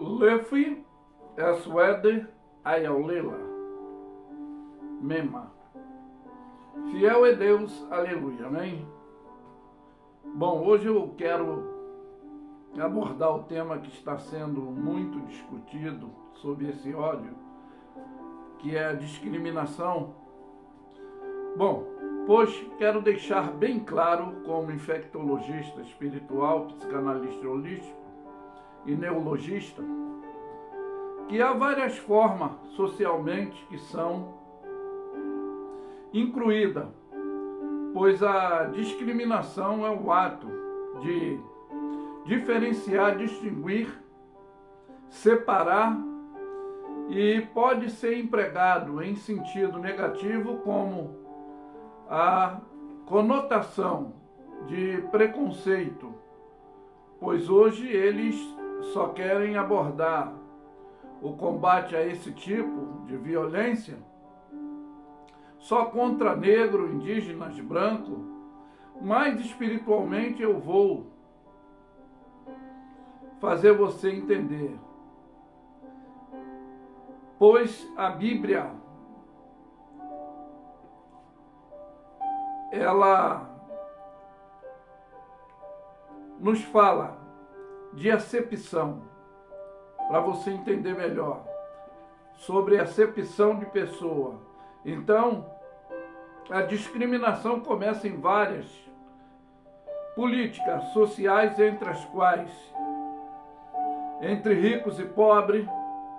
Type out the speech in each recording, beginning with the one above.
Lefi Eswede Ayalela Mema. Fiel é Deus, aleluia, amém? Bom, hoje eu quero abordar o tema que está sendo muito discutido sobre esse ódio, que é a discriminação. Bom, pois quero deixar bem claro, como infectologista espiritual, psicanalista holístico e neurologista, que há várias formas socialmente que são incluídas, pois a discriminação é o ato de diferenciar, distinguir, separar e pode ser empregado em sentido negativo como a conotação de preconceito, pois hoje eles só querem abordar o combate a esse tipo de violência só contra negro, indígenas, branco, mas espiritualmente eu vou fazer você entender. Pois a Bíblia, ela nos fala de acepção, para você entender melhor, sobre acepção de pessoa. Então, a discriminação começa em várias políticas sociais, entre as quais, entre ricos e pobres,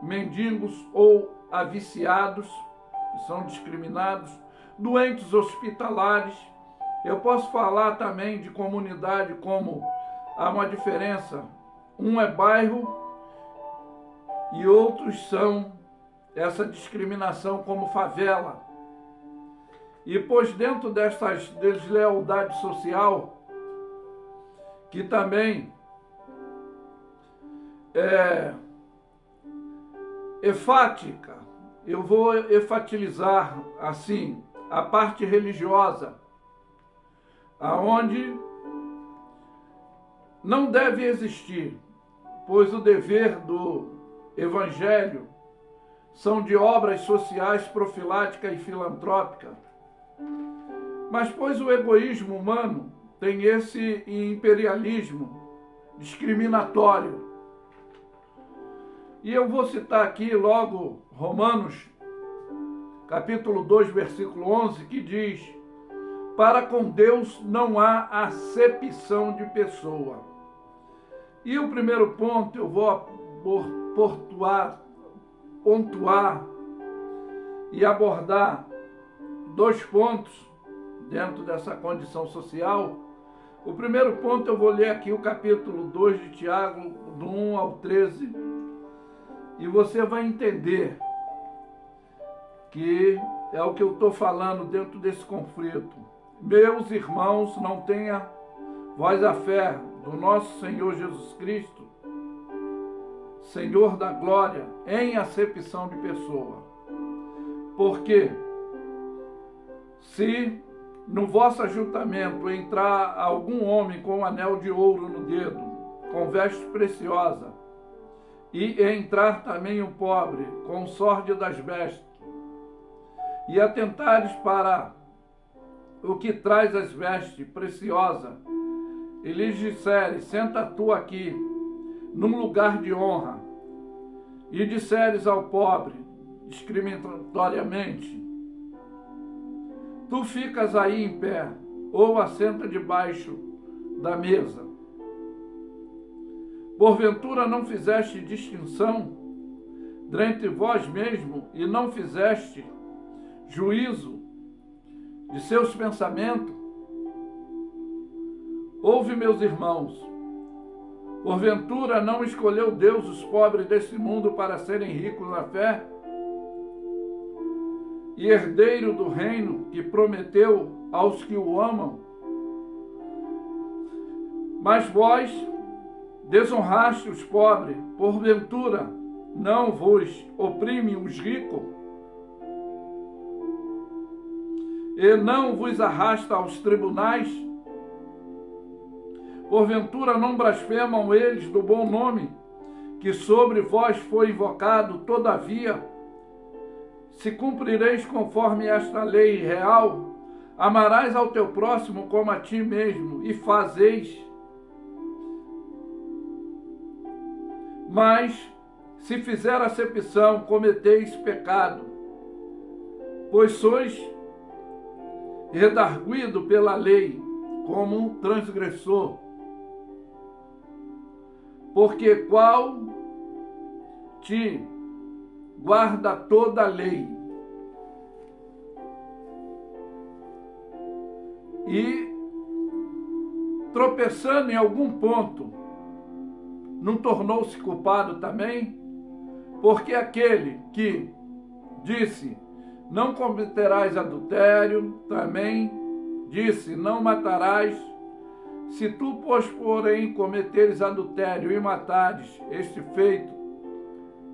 mendigos ou aviciados, que são discriminados, doentes hospitalares. Eu posso falar também de comunidade, como há uma diferença. Um é bairro e outros são essa discriminação como favela. E pois dentro dessa deslealdade social, que também é enfática, eu vou enfatizar assim, a parte religiosa, aonde não deve existir, pois o dever do Evangelho são de obras sociais, profilática e filantrópica. Mas pois o egoísmo humano tem esse imperialismo discriminatório. E eu vou citar aqui logo Romanos, capítulo 2, versículo 11, que diz: para com Deus não há acepção de pessoa. E o primeiro ponto eu vou pontuar e abordar dois pontos dentro dessa condição social. O primeiro ponto eu vou ler aqui o capítulo 2 de Tiago, do 1 ao 13, e você vai entender que é o que eu estou falando dentro desse conflito. Meus irmãos, não tenha vós a fé do nosso Senhor Jesus Cristo, Senhor da glória, em acepção de pessoa. Porque se no vosso ajuntamento entrar algum homem com um anel de ouro no dedo, com veste preciosa, e entrar também um pobre com sorte das vestes, e atentares para o que traz as vestes preciosas, e lhes disseres: senta tu aqui, num lugar de honra, e disseres ao pobre, discriminatoriamente: tu ficas aí em pé, ou assenta debaixo da mesa. Porventura não fizeste distinção dentre vós mesmo, e não fizeste juízo de seus pensamentos? Ouve, meus irmãos, porventura não escolheu Deus os pobres deste mundo para serem ricos na fé e herdeiro do reino que prometeu aos que o amam? Mas vós desonraste os pobres, porventura não vos oprimem os ricos? E não vos arrasta aos tribunais? Porventura não blasfemam eles do bom nome que sobre vós foi invocado, todavia, se cumprireis conforme esta lei real, amarás ao teu próximo como a ti mesmo, e fazeis. Mas, se fizer acepção, cometeis pecado, pois sois redarguido pela lei como um transgressor. Porque qual te guarda toda a lei e, tropeçando em algum ponto, não tornou-se culpado também? Porque aquele que disse, não cometerás adultério, também disse, não matarás. Se tu, pois, porém, cometeres adultério e matares, este feito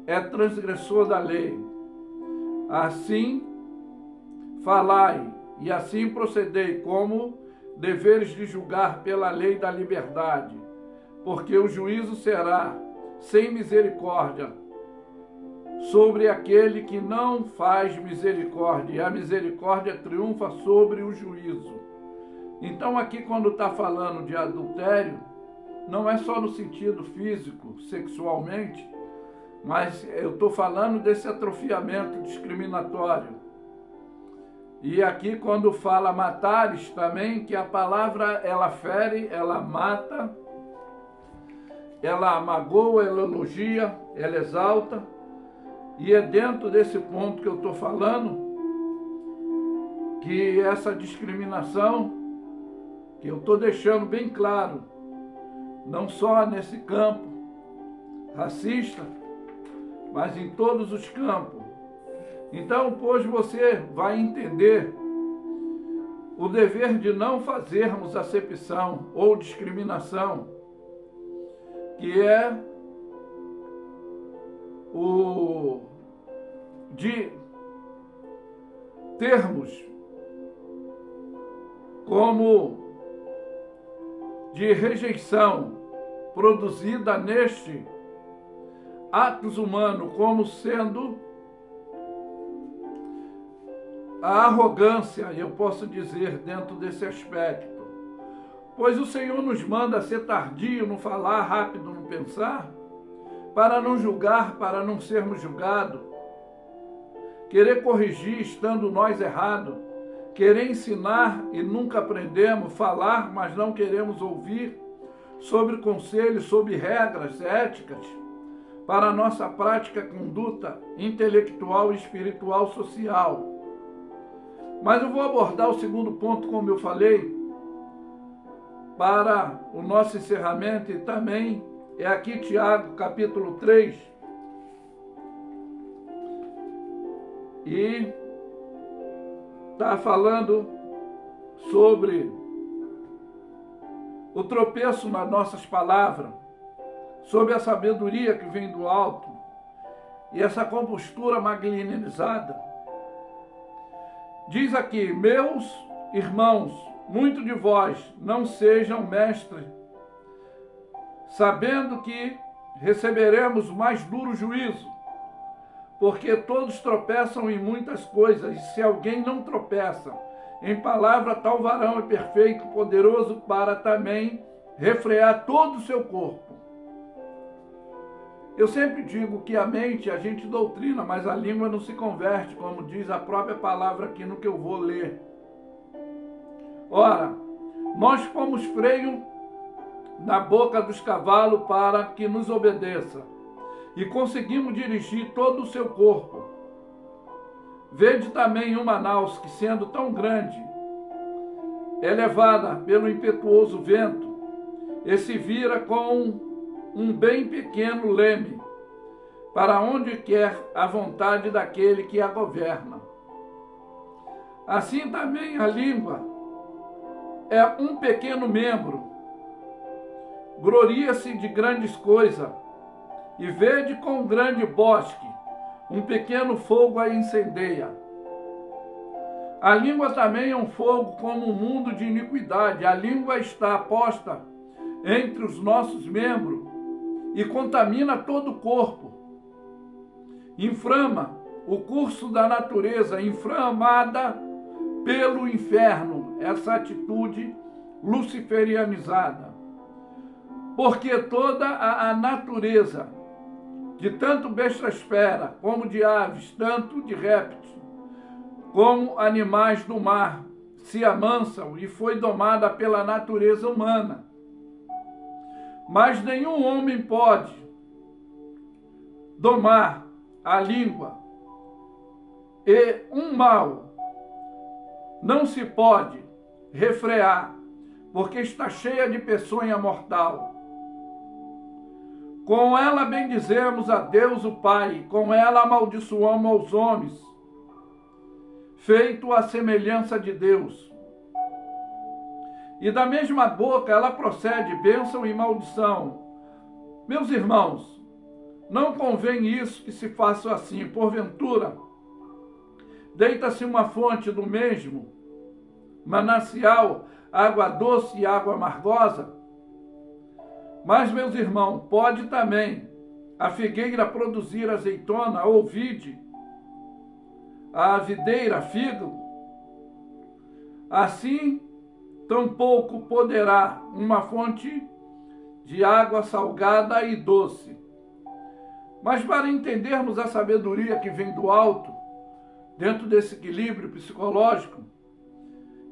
é transgressor da lei. Assim falai, e assim procedei, como deveres de julgar pela lei da liberdade, porque o juízo será sem misericórdia sobre aquele que não faz misericórdia, e a misericórdia triunfa sobre o juízo. Então aqui, quando está falando de adultério, não é só no sentido físico, sexualmente, mas eu estou falando desse atrofiamento discriminatório. E aqui, quando fala matares também, que a palavra, ela fere, ela mata, ela magoa, ela elogia, ela exalta. E é dentro desse ponto que eu estou falando, que essa discriminação, que eu estou deixando bem claro, não só nesse campo racista, mas em todos os campos. Então, pois você vai entender o dever de não fazermos acepção ou discriminação, que é o de termos como de rejeição produzida neste atos humanos, como sendo a arrogância, eu posso dizer, dentro desse aspecto. Pois o Senhor nos manda ser tardio no falar, rápido no pensar, para não julgar, para não sermos julgados, querer corrigir estando nós errados, querer ensinar e nunca aprendemos, falar, mas não queremos ouvir, sobre conselhos, sobre regras éticas, para a nossa prática, conduta intelectual, espiritual, social. Mas eu vou abordar o segundo ponto, como eu falei, para o nosso encerramento, e também é aqui Tiago, capítulo 3, e está falando sobre o tropeço nas nossas palavras, sobre a sabedoria que vem do alto e essa compostura magnanimizada. Diz aqui, meus irmãos, muito de vós não sejam mestres, sabendo que receberemos mais duro juízo, porque todos tropeçam em muitas coisas, e se alguém não tropeça em palavra, tal varão é perfeito, poderoso para também refrear todo o seu corpo. Eu sempre digo que a mente a gente doutrina, mas a língua não se converte, como diz a própria palavra aqui no que eu vou ler. Ora, nós pomos freio na boca dos cavalos para que nos obedeça, e conseguimos dirigir todo o seu corpo. Vede também uma naus que, sendo tão grande, é levada pelo impetuoso vento, e se vira com um bem pequeno leme, para onde quer a vontade daquele que a governa. Assim também a língua é um pequeno membro, gloria-se de grandes coisas, e vede com um grande bosque, um pequeno fogo a incendeia. A língua também é um fogo como um mundo de iniquidade. A língua está posta entre os nossos membros e contamina todo o corpo. Inflama o curso da natureza, inflamada pelo inferno, essa atitude luciferianizada. Porque toda a natureza, de tanto bestasfera, como de aves, tanto de répteis, como animais do mar, se amansam e foi domada pela natureza humana. Mas nenhum homem pode domar a língua, e um mal não se pode refrear, porque está cheia de peçonha mortal. Com ela bendizemos a Deus o Pai, com ela amaldiçoamos aos homens, feito à semelhança de Deus. E da mesma boca ela procede bênção e maldição. Meus irmãos, não convém isso que se faça assim. Porventura, deita-se uma fonte do mesmo manancial, água doce e água amargosa? Mas, meus irmãos, pode também a figueira produzir azeitona ou vide, a videira figo? Assim, tampouco poderá uma fonte de água salgada e doce. Mas para entendermos a sabedoria que vem do alto, dentro desse equilíbrio psicológico,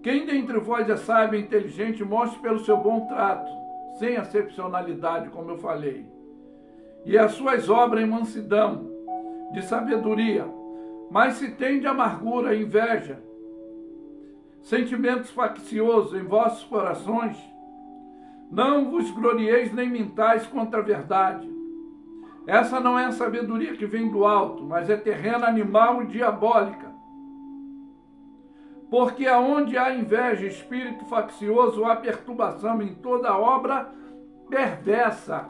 quem dentre vós é sábio e inteligente, mostre pelo seu bom trato, sem excepcionalidade, como eu falei, e as suas obras em mansidão, de sabedoria. Mas se tem de amargura, inveja, sentimentos facciosos em vossos corações, não vos glorieis nem mintais contra a verdade. Essa não é a sabedoria que vem do alto, mas é terrena, animal e diabólica. Porque aonde há inveja, espírito faccioso, há perturbação em toda obra perversa.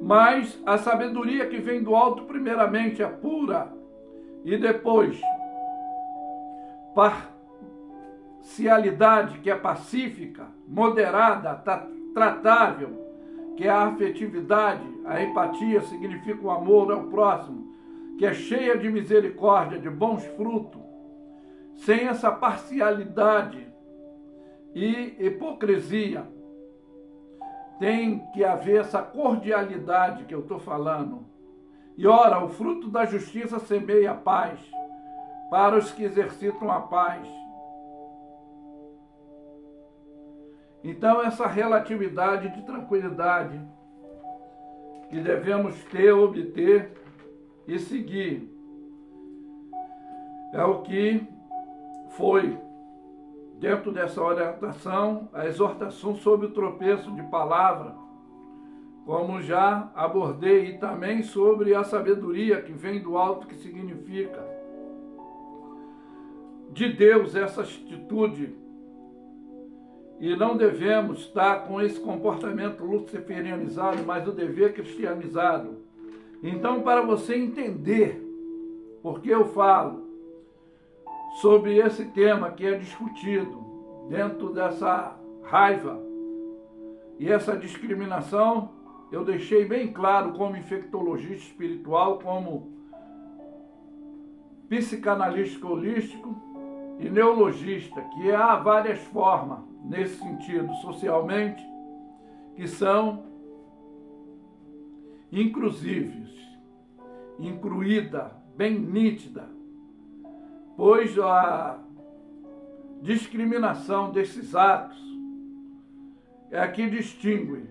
Mas a sabedoria que vem do alto, primeiramente, é pura, e depois, parcialidade, que é pacífica, moderada, tratável, que é a afetividade, a empatia significa o amor ao próximo, que é cheia de misericórdia, de bons frutos, sem essa parcialidade e hipocrisia. Tem que haver essa cordialidade que eu estou falando. E ora, o fruto da justiça semeia a paz, para os que exercitam a paz. Então, essa relatividade de tranquilidade que devemos ter, obter e seguir, é o que foi, dentro dessa orientação, a exortação sobre o tropeço de palavra, como já abordei, e também sobre a sabedoria que vem do alto, que significa de Deus essa atitude. E não devemos estar com esse comportamento luciferianizado, mas o dever cristianizado. Então, para você entender por que eu falo sobre esse tema que é discutido dentro dessa raiva e essa discriminação, eu deixei bem claro como infectologista espiritual, como psicanalista holístico e neologista, que há várias formas nesse sentido, socialmente, que são inclusíveis, incluída, bem nítida, pois a discriminação desses atos é a que distingue,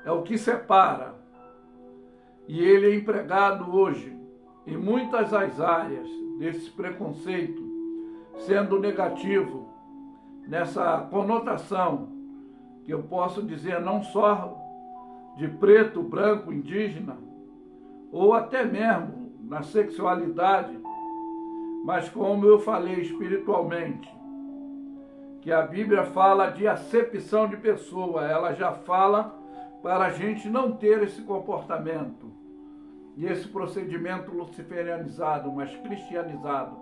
é o que separa, e ele é empregado hoje em muitas as áreas desse preconceito, sendo negativo nessa conotação que eu posso dizer não só de preto, branco, indígena, ou até mesmo na sexualidade, mas como eu falei espiritualmente, que a Bíblia fala de acepção de pessoa, ela já fala para a gente não ter esse comportamento e esse procedimento luciferianizado, mas cristianizado.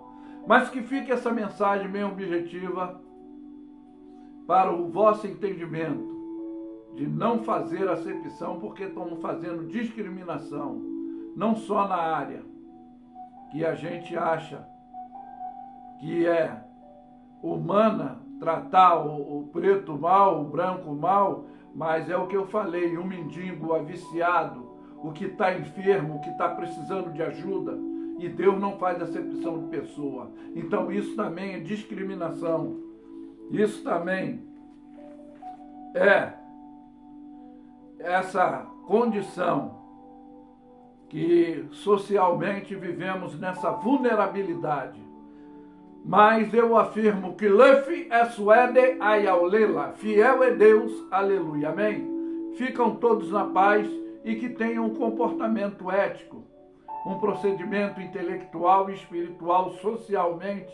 Mas que fique essa mensagem bem objetiva para o vosso entendimento, de não fazer acepção, porque estamos fazendo discriminação, não só na área que a gente acha que é humana, tratar o preto mal, o branco mal, mas é o que eu falei, o mendigo, o viciado, o que está enfermo, o que está precisando de ajuda, e Deus não faz acepção de pessoa. Então isso também é discriminação, isso também é essa condição que socialmente vivemos nessa vulnerabilidade. Mas eu afirmo que Lefi é suede ayaulela, fiel é Deus, aleluia, amém? Ficam todos na paz e que tenham um comportamento ético, um procedimento intelectual e espiritual socialmente,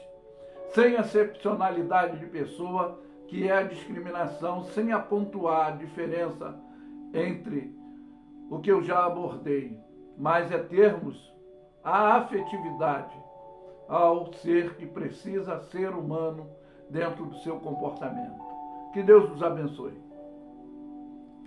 sem excepcionalidade de pessoa, que é a discriminação, sem apontar a diferença entre o que eu já abordei, mas é termos a afetividade ao ser que precisa ser humano dentro do seu comportamento. Que Deus nos abençoe.